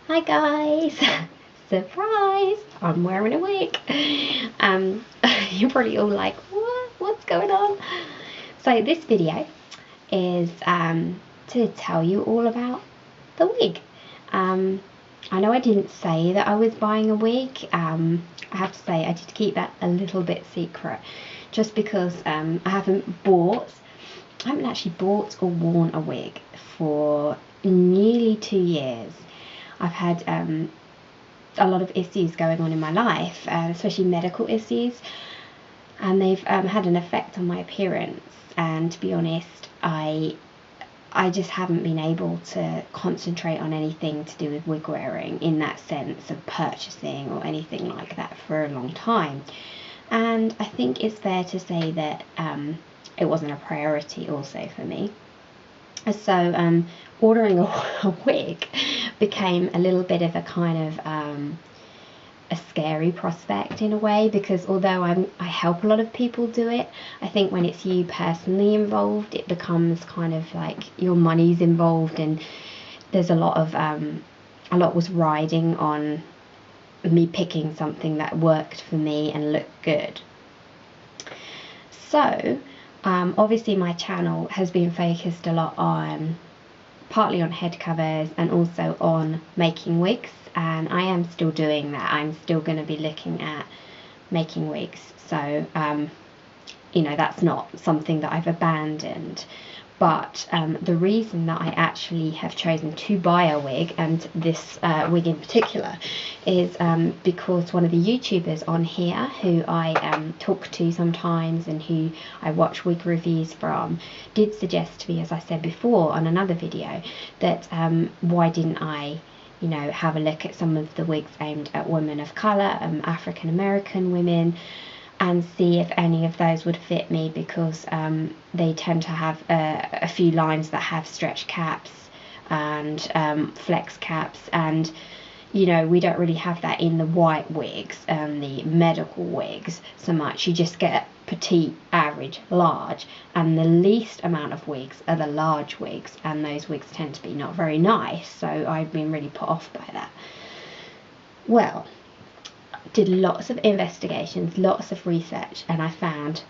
Hi guys! Surprise! I'm wearing a wig. You're probably all like, what? What's going on? So this video is to tell you all about the wig. I know I didn't say that I was buying a wig. I have to say I did keep that a little bit secret, just because I haven't actually bought or worn a wig for nearly 2 years. I've had a lot of issues going on in my life, especially medical issues, and they've had an effect on my appearance. And to be honest, I just haven't been able to concentrate on anything to do with wig wearing in that sense of purchasing or anything like that for a long time. And I think it's fair to say that it wasn't a priority also for me. So ordering a wig became a little bit of a kind of a scary prospect in a way, because although I help a lot of people do it, I think when it's you personally involved, it becomes kind of like your money's involved, and there's a lot was riding on me picking something that worked for me and looked good. So obviously my channel has been focused a lot on partly on head covers and also on making wigs, and I am still doing that. I'm still going to be looking at making wigs, so you know, that's not something that I've abandoned. But the reason that I actually have chosen to buy a wig, and this wig in particular, is because one of the YouTubers on here who I talk to sometimes and who I watch wig reviews from did suggest to me, as I said before on another video, that why didn't I, you know, have a look at some of the wigs aimed at women of colour, African American women, and see if any of those would fit me, because they tend to have a few lines that have stretch caps and flex caps, and you know, we don't really have that in the white wigs and the medical wigs so much. You just get petite, average, large, and the least amount of wigs are the large wigs, and those wigs tend to be not very nice, so I've been really put off by that. Well, did lots of investigations, lots of research, and I found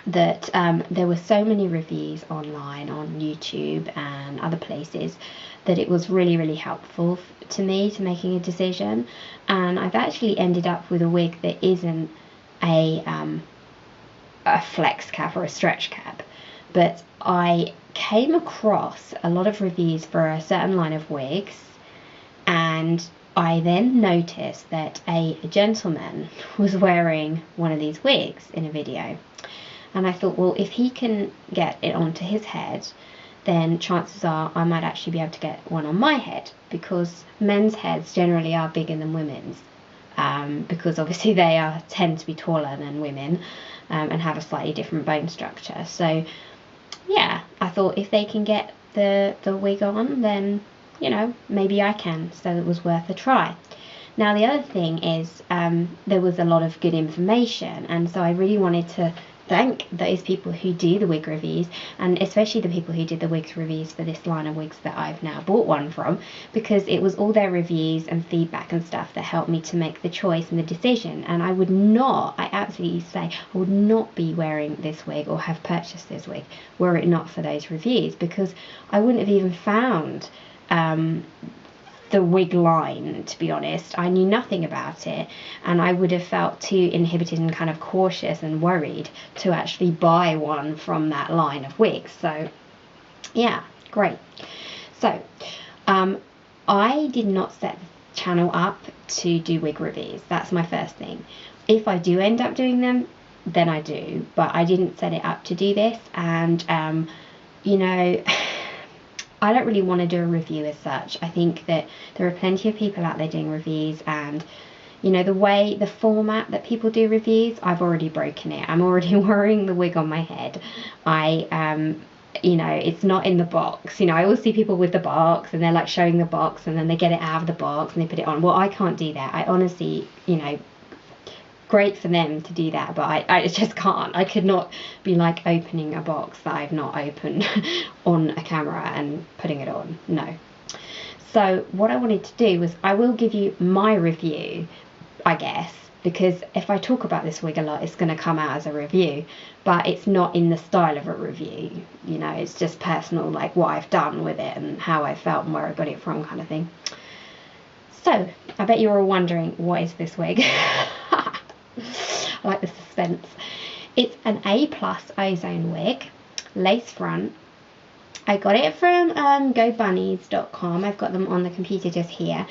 that there were so many reviews online on YouTube and other places that it was really helpful to me to making a decision. And I've actually ended up with a wig that isn't a flex cap or a stretch cap, but I came across a lot of reviews for a certain line of wigs, and I then noticed that a gentleman was wearing one of these wigs in a video, and I thought, well, if he can get it onto his head, then chances are I might actually be able to get one on my head, because men's heads generally are bigger than women's, because obviously they tend to be taller than women and have a slightly different bone structure. So yeah, I thought if they can get the wig on, then you know, maybe I can, so it was worth a try. Now the other thing is there was a lot of good information, and so I really wanted to thank those people who do the wig reviews, and especially the people who did the wigs reviews for this line of wigs that I've now bought one from, because it was all their reviews and feedback and stuff that helped me to make the choice and the decision. And I absolutely say I would not be wearing this wig or have purchased this wig were it not for those reviews, because I wouldn't have even found the wig line, to be honest. I knew nothing about it, and I would have felt too inhibited and kind of cautious and worried to actually buy one from that line of wigs. So yeah, great. So I did not set the channel up to do wig reviews. That's my first thing. If I do end up doing them, then I do, but I didn't set it up to do this. And you know, I don't really want to do a review as such. I think that there are plenty of people out there doing reviews, and you know, the format that people do reviews, I've already broken it. I'm already wearing the wig on my head. You know, it's not in the box. You know, I always see people with the box and they're like showing the box, and then they get it out of the box and they put it on. Well, I can't do that. I honestly, you know, great for them to do that, but I just can't. I could not be like opening a box that I've not opened on a camera and putting it on. No. So what I wanted to do was, I will give you my review, I guess, because if I talk about this wig a lot, it's going to come out as a review, but it's not in the style of a review, you know, it's just personal, like what I've done with it and how I felt and where I got it from, kind of thing. So I bet you're all wondering, what is this wig? I like the suspense. It's an A+ Ozone wig, lace front. I got it from GoBunnies.com. I've got them on the computer just here.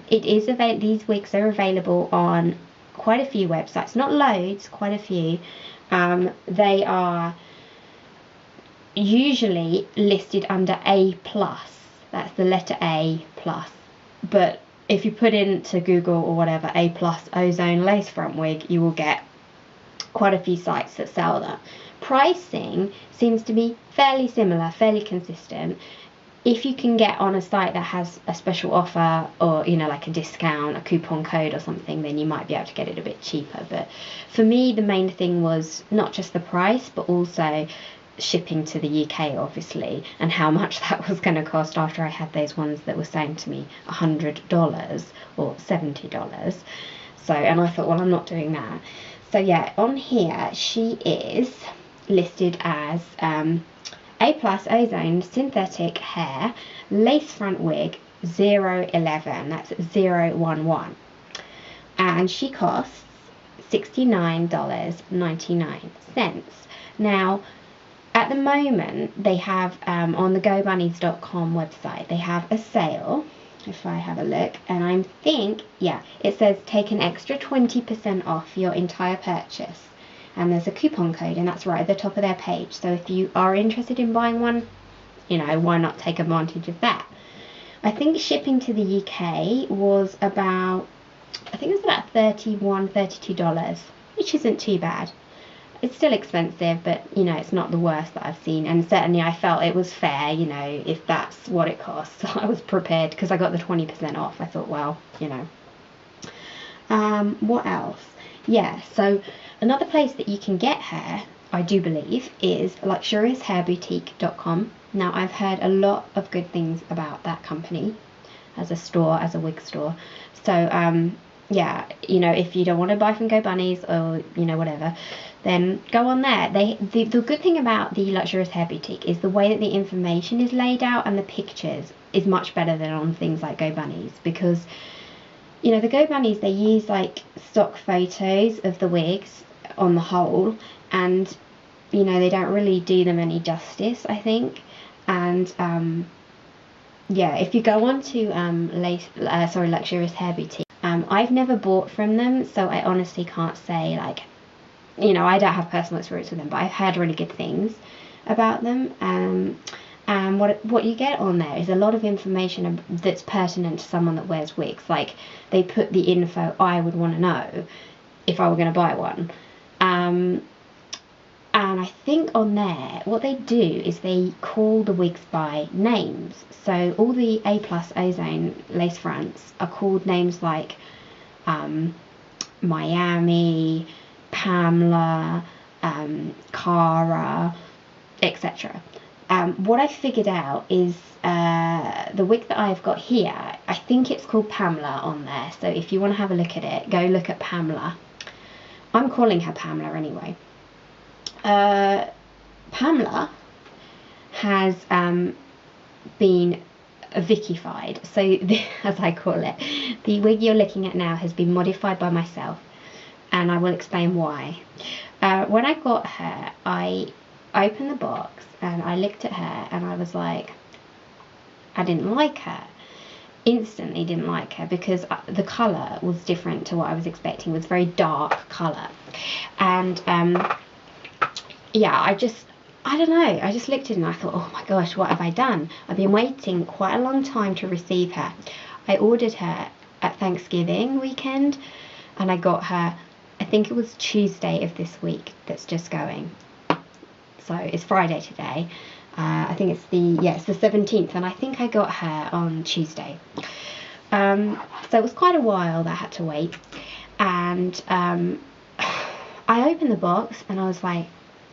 These wigs are available on quite a few websites, not loads, quite a few. They are usually listed under A+. That's the letter A+. But if you put into Google or whatever, A+ Ozone lace front wig, you will get quite a few sites that sell that. Pricing seems to be fairly similar, fairly consistent. If you can get on a site that has a special offer, or, you know, like a discount, a coupon code or something, then you might be able to get it a bit cheaper. But for me, the main thing was not just the price, but also shipping to the UK, obviously, and how much that was going to cost after I had those ones that were saying to me $100 or $70. So, and I thought, well, I'm not doing that. So yeah, on here she is listed as A+ Ozone synthetic hair lace front wig 011. That's 011. And she costs $69.99. Now, at the moment, they have on the GoBunnies.com website, they have a sale. If I have a look, and I think, yeah, it says take an extra 20% off your entire purchase, and there's a coupon code, and that's right at the top of their page. So if you are interested in buying one, you know, why not take advantage of that? I think shipping to the UK was about, I think it was about $31, $32, which isn't too bad. It's still expensive, but, you know, it's not the worst that I've seen. And certainly I felt it was fair, you know, if that's what it costs. I was prepared because I got the 20% off. I thought, well, you know. What else? Yeah, so another place that you can get hair, I do believe, is luxuriousHairBoutique.com. Now, I've heard a lot of good things about that company as a store, as a wig store. So, yeah, you know, if you don't want to buy from GoBunnies or, you know, whatever, then go on there. The good thing about the Luxurious Hair Boutique is the way that the information is laid out and the pictures is much better than on things like GoBunnies, because, you know, the GoBunnies, they use like stock photos of the wigs on the whole, and, you know, they don't really do them any justice, I think. And yeah, if you go on to Luxurious Hair Boutique, I've never bought from them, so I honestly can't say, like, you know, I don't have personal experience with them, but I've heard really good things about them. And what you get on there is a lot of information that's pertinent to someone that wears wigs. Like, they put the info I would want to know if I were going to buy one. And I think on there, what they do is they call the wigs by names. So all the A+ Ozone lace fronts are called names like Miami, Pamela, Cara, etc. What I figured out is the wig that I've got here, I think it's called Pamela on there. So if you want to have a look at it, go look at Pamela. I'm calling her Pamela anyway. Pamela has been Vickified, so as I call it, the wig you're looking at now has been modified by myself, and I will explain why. When I got her, I opened the box and I looked at her and I was like, I didn't like her. Instantly didn't like her, because the colour was different to what I was expecting. It was very dark colour, and yeah, I don't know, I just looked at it and I thought, oh my gosh, what have I done? I've been waiting quite a long time to receive her. I ordered her at Thanksgiving weekend, and I got her, I think it was Tuesday of this week that's just going. So it's Friday today. I think it's the 17th, and I think I got her on Tuesday. So it was quite a while that I had to wait. And I opened the box and I was like,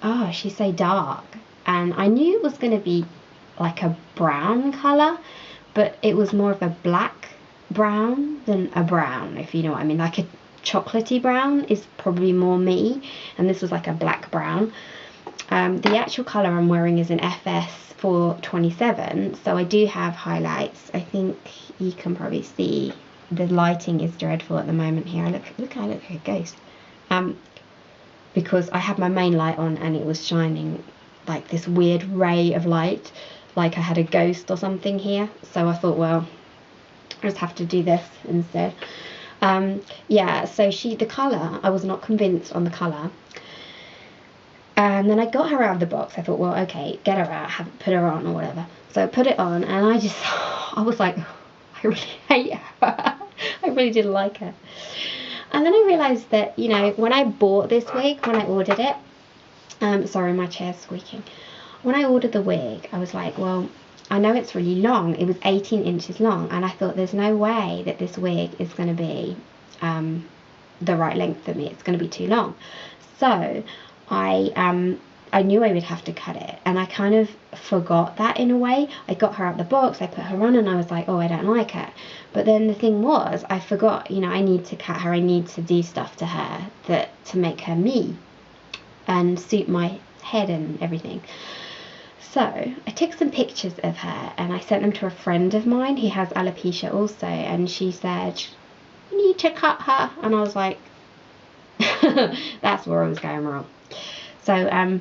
oh, she's so dark. And I knew it was going to be like a brown colour, but it was more of a black brown than a brown, if you know what I mean. Like a chocolatey brown is probably more me, and this was like a black brown. The actual colour I'm wearing is an FS 427, so I do have highlights. I think you can probably see the lighting is dreadful at the moment here. Look how I look like a ghost. Because I had my main light on and it was shining like this weird ray of light, like I had a ghost or something here. So I thought, well, I just have to do this instead. Yeah, so the colour, I was not convinced on the colour. And then I got her out of the box. I thought, well, okay, get her out, put her on or whatever. So I put it on, and I was like, I really hate her. I really didn't like her. And then I realised that, you know, when I bought this wig, when I ordered it, sorry, my chair's squeaking. When I ordered the wig, I was like, well, I know it's really long. It was 18 inches long, and I thought there's no way that this wig is going to be the right length for me. It's going to be too long. So I knew I would have to cut it, and I kind of forgot that in a way. I got her out the box, I put her on, and I was like, oh, I don't like her. But then the thing was, I forgot, you know, I need to cut her, I need to do stuff to her to make her me and suit my head and everything. So I took some pictures of her and I sent them to a friend of mine who has alopecia also, and she said, you need to cut her. And I was like, that's where I was going wrong. So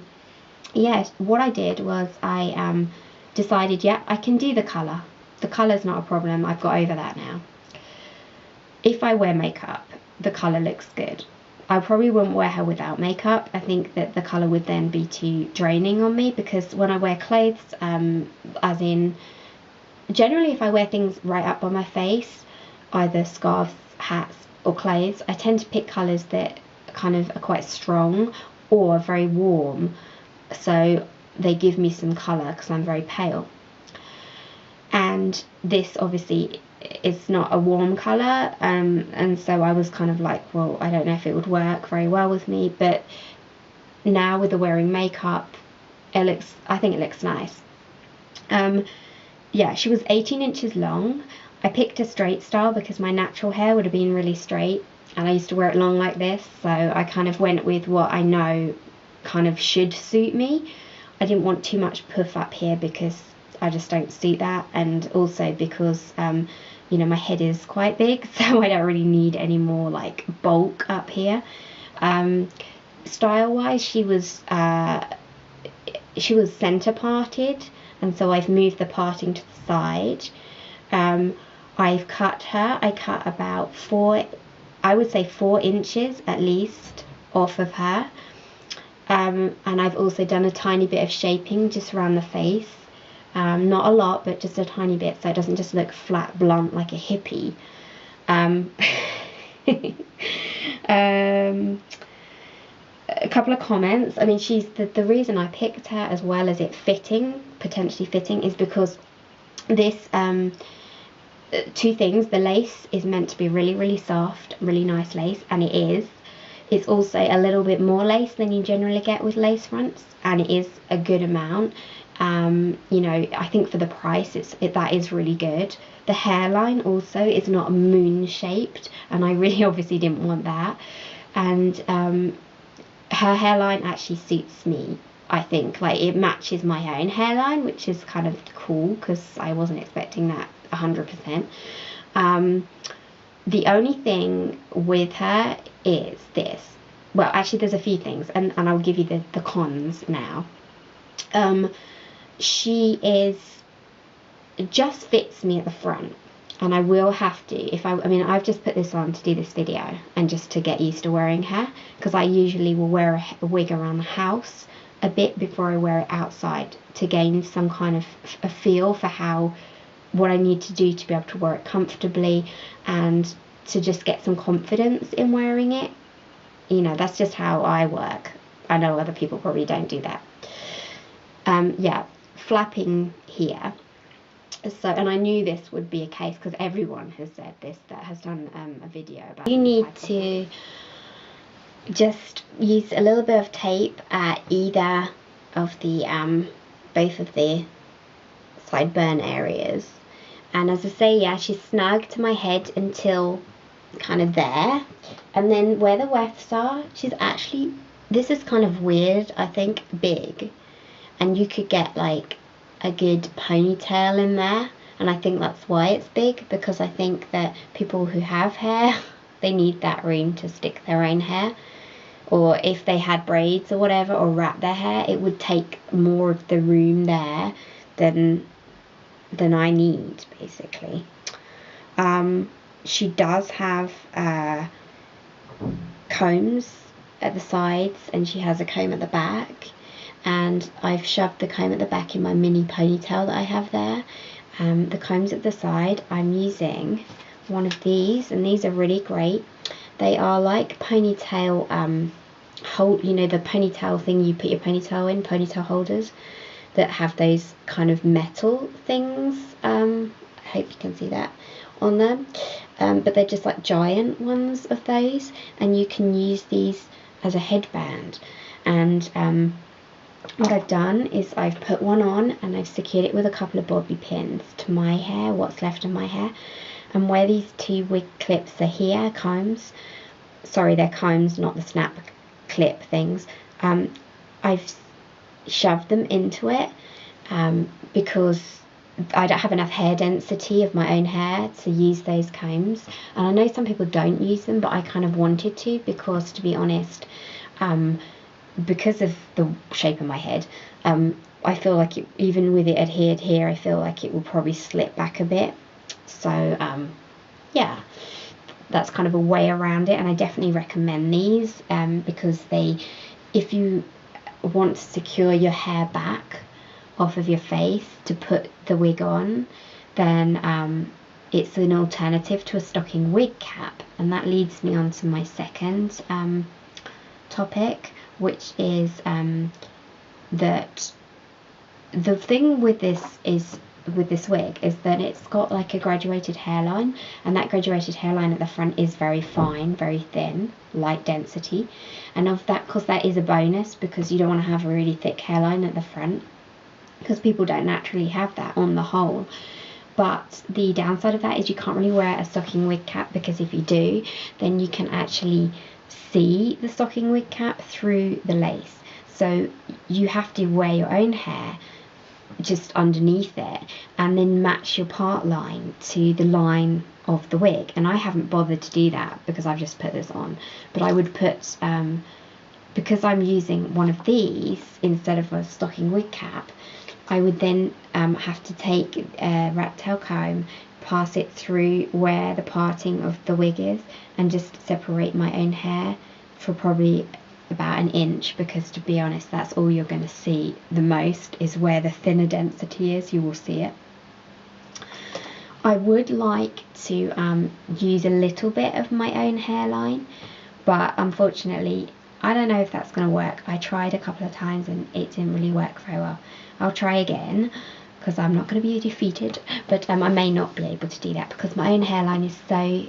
yeah, what I did was I decided, yeah, I can do the colour. The colour's not a problem. I've got over that now. If I wear makeup, the colour looks good. I probably wouldn't wear her without makeup. I think that the colour would then be too draining on me, because when I wear clothes, as in, generally if I wear things right up on my face, either scarves, hats or clothes, I tend to pick colours that kind of are quite strong or very warm, so they give me some colour because I'm very pale. And this obviously is not a warm colour, and so I was kind of like, well, I don't know if it would work very well with me. But now with the wearing makeup, I think it looks nice. Yeah, she was 18 inches long. I picked a straight style because my natural hair would have been really straight, and I used to wear it long like this, so I kind of went with what I know kind of should suit me. I didn't want too much puff up here because I just don't suit that, and also because you know, my head is quite big, so I don't really need any more like bulk up here. Style wise, she was center parted, and so I've moved the parting to the side. I've cut her. I cut about 4 inches at least off of her, and I've also done a tiny bit of shaping just around the face. Not a lot, but just a tiny bit, so it doesn't just look flat, blunt like a hippie. A couple of comments. I mean, she's the reason I picked her, as well as it potentially fitting, is because this, two things. The lace is meant to be really, really soft, really nice lace, and it is. It's also a little bit more lace than you generally get with lace fronts, and it is a good amount. You know, I think for the price, that is really good. The hairline also is not moon shaped, and I really obviously didn't want that. And her hairline actually suits me. I think, like, it matches my own hairline, which is kind of cool because I wasn't expecting that 100%. The only thing with her is this. Well, actually, there's a few things, and I'll give you the cons now. She just fits me at the front, and I will have to, I mean, I've just put this on to do this video and just to get used to wearing her, because I usually will wear a wig around the house a bit before I wear it outside to gain some kind of a feel for what I need to do to be able to wear it comfortably, and to just get some confidence in wearing it. You know, that's just how I work. I know other people probably don't do that. Yeah, flapping here. So, and I knew this would be a case because everyone has said this that has done a video about it. You need to just use a little bit of tape at either of the both of the sideburn areas, And as I say, yeah, she's snug to my head until kind of there. And then where the wefts are, she's actually, this is kind of weird, I think, big. And you could get like a good ponytail in there. And I think that's why it's big, because I think that people who have hair, they need that room to stick their own hair. Or if they had braids or whatever, or wrap their hair, it would take more of the room there than I need, basically. She does have combs at the sides, and she has a comb at the back, and I've shoved the comb at the back in my mini ponytail that I have there. The combs at the side, I'm using one of these, and these are really great. They are like ponytail you know, the ponytail thing you put your ponytail in, ponytail holders that have those kind of metal things. I hope you can see that on them, but they're just like giant ones of those, and you can use these as a headband. And what I've done is I've put one on and I've secured it with a couple of bobby pins to my hair, what's left of my hair. And where these two wig clips are here, combs, sorry, they're combs, not the snap clip things, I've shoved them into it because I don't have enough hair density of my own hair to use those combs. And I know some people don't use them, but I kind of wanted to, because to be honest, because of the shape of my head, I feel like even with it adhered here, I feel like it will probably slip back a bit. So yeah, that's kind of a way around it, and I definitely recommend these because if you want to secure your hair back off of your face to put the wig on, then it's an alternative to a stocking wig cap. And that leads me on to my second topic, which is that the thing with this wig is that it's got like a graduated hairline, and that graduated hairline at the front is very fine, very thin, light density. And of that, because that is a bonus, because you don't want to have a really thick hairline at the front, because people don't naturally have that on the whole. But the downside of that is you can't really wear a stocking wig cap, because if you do, then you can actually see the stocking wig cap through the lace. So you have to wear your own hair just underneath it and then match your part line to the line of the wig. And I haven't bothered to do that because I've just put this on, but I would put because I'm using one of these instead of a stocking wig cap, I would then have to take a rat tail comb, pass it through where the parting of the wig is, and just separate my own hair for probably about an inch, because to be honest, that's all you're going to see the most, is where the thinner density is. You will see it. I would like to use a little bit of my own hairline, but unfortunately I don't know if that's going to work. I tried a couple of times and it didn't really work very well. I'll try again, because I'm not going to be defeated, but I may not be able to do that because my own hairline is so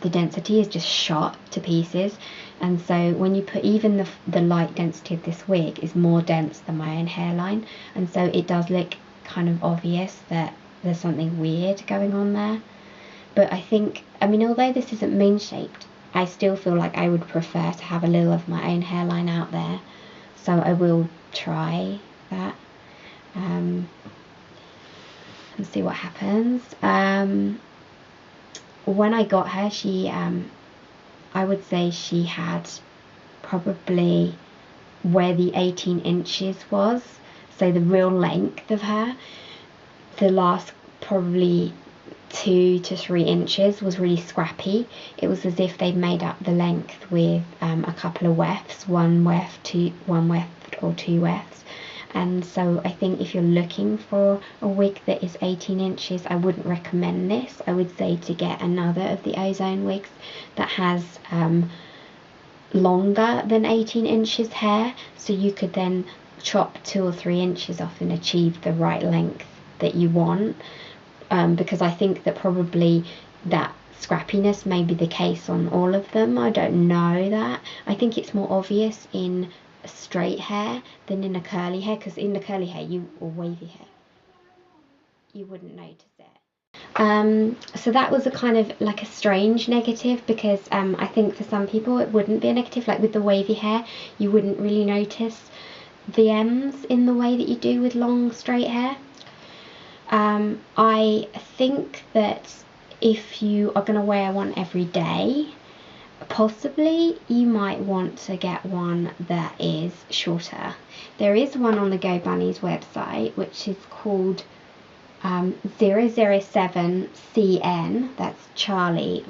the density is just shot to pieces. And so when you put, even the light density of this wig is more dense than my own hairline, and so it does look kind of obvious that there's something weird going on there. But I think, I mean, although this isn't moon shaped, I still feel like I would prefer to have a little of my own hairline out there, so I will try that and see what happens. When I got her, she I would say she had probably where the 18 inches was, so the real length of her, the last probably 2 to 3 inches was really scrappy. It was as if they'd made up the length with a couple of wefts, one weft or two wefts. And so I think if you're looking for a wig that is 18 inches, I wouldn't recommend this. I would say to get another of the Ozone wigs that has longer than 18 inches hair, so you could then chop 2 or 3 inches off and achieve the right length that you want. Because I think that probably that scrappiness may be the case on all of them. I don't know that. I think it's more obvious in straight hair than in a curly hair, because in the curly hair or wavy hair, you wouldn't notice it. So that was a kind of like a strange negative, because I think for some people it wouldn't be a negative. Like with the wavy hair, you wouldn't really notice the ends in the way that you do with long straight hair. I think that if you are going to wear one every day, possibly you might want to get one that is shorter. There is one on the Go Bunny's website which is called 007CN, that's Charlie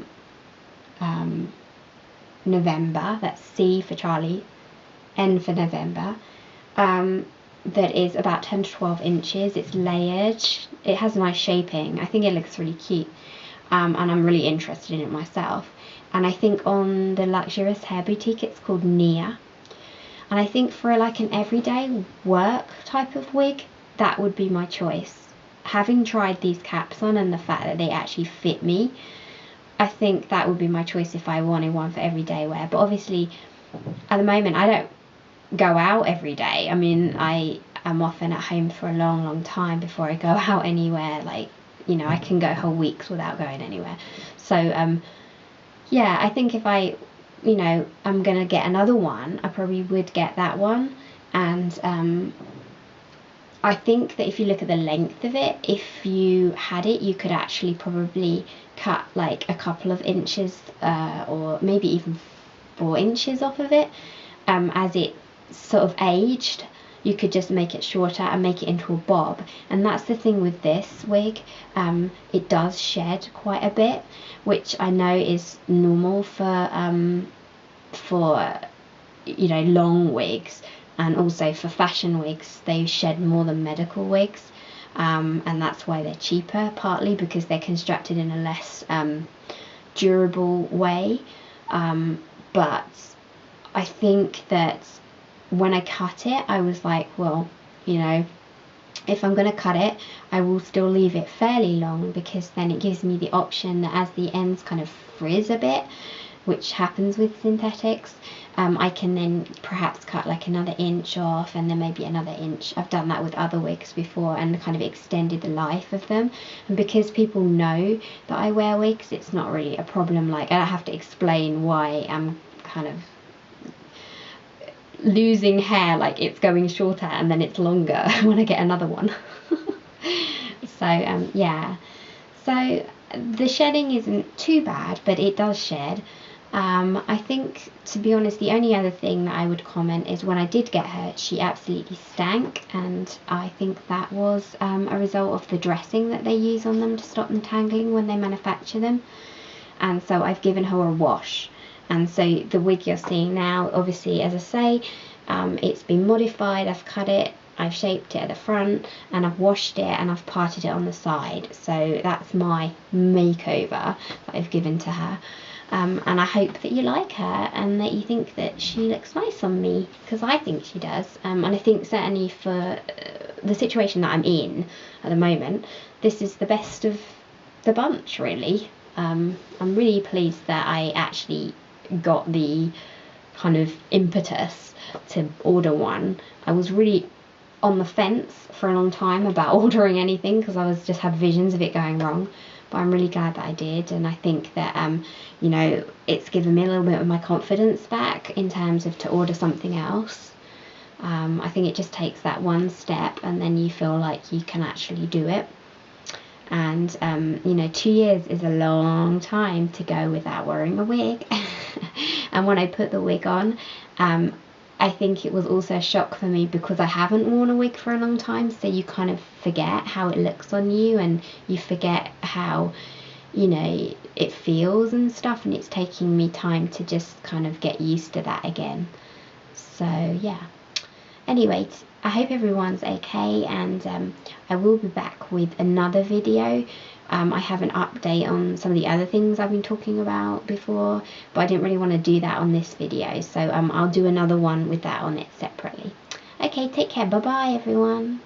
November, that's C for Charlie, N for November, that is about 10 to 12 inches. It's layered, it has nice shaping, I think it looks really cute, and I'm really interested in it myself. And I think on the luxurious hair boutique it's called Nia, and I think for like an everyday work type of wig, that would be my choice. Having tried these caps on and the fact that they actually fit me, I think that would be my choice if I wanted one for everyday wear. But obviously at the moment I don't go out every day. I mean, I am often at home for a long time before I go out anywhere. Like, you know, I can go whole weeks without going anywhere. So yeah, I think if I, you know, I'm gonna get another one, I probably would get that one. And I think that if you look at the length of it, if you had it, you could actually probably cut like a couple of inches or maybe even 4 inches off of it. As it sort of aged, you could just make it shorter and make it into a bob. And that's the thing with this wig, it does shed quite a bit, which I know is normal for you know, long wigs. And also for fashion wigs, they shed more than medical wigs, and that's why they're cheaper, partly because they're constructed in a less durable way. But I think that when I cut it, I was like, well, you know, if I'm going to cut it, I will still leave it fairly long, because then it gives me the option that as the ends kind of frizz a bit, which happens with synthetics, I can then perhaps cut like another inch off, and then maybe another inch. I've done that with other wigs before and kind of extended the life of them. And because people know that I wear wigs, it's not really a problem. Like, I don't have to explain why I'm kind of losing hair, like it's going shorter and then it's longer when I get another one. So yeah, so the shedding isn't too bad, but it does shed. I think, to be honest, the only other thing that I would comment is when I did get her, she absolutely stank, and I think that was a result of the dressing that they use on them to stop them tangling when they manufacture them. And so I've given her a wash, and so the wig you're seeing now, obviously, as I say, it's been modified. I've cut it, I've shaped it at the front, and I've washed it, and I've parted it on the side. So that's my makeover that I've given to her. And I hope that you like her and that you think that she looks nice on me, because I think she does. And I think certainly for the situation that I'm in at the moment, this is the best of the bunch, really. I'm really pleased that I actually got the kind of impetus to order one. I was really on the fence for a long time about ordering anything, because I was just had visions of it going wrong. But I'm really glad that I did, and I think that you know, it's given me a little bit of my confidence back in terms of to order something else. I think it just takes that one step, and then you feel like you can actually do it. And you know, 2 years is a long time to go without wearing a wig. And when I put the wig on, I think it was also a shock for me, because I haven't worn a wig for a long time, so you kind of forget how it looks on you, and you forget how, you know, it feels and stuff, and it's taking me time to just kind of get used to that again. So yeah, anyway, I hope everyone's okay, and I will be back with another video. I have an update on some of the other things I've been talking about before, but I didn't really want to do that on this video, so I'll do another one with that on it separately. Okay, take care, bye bye everyone.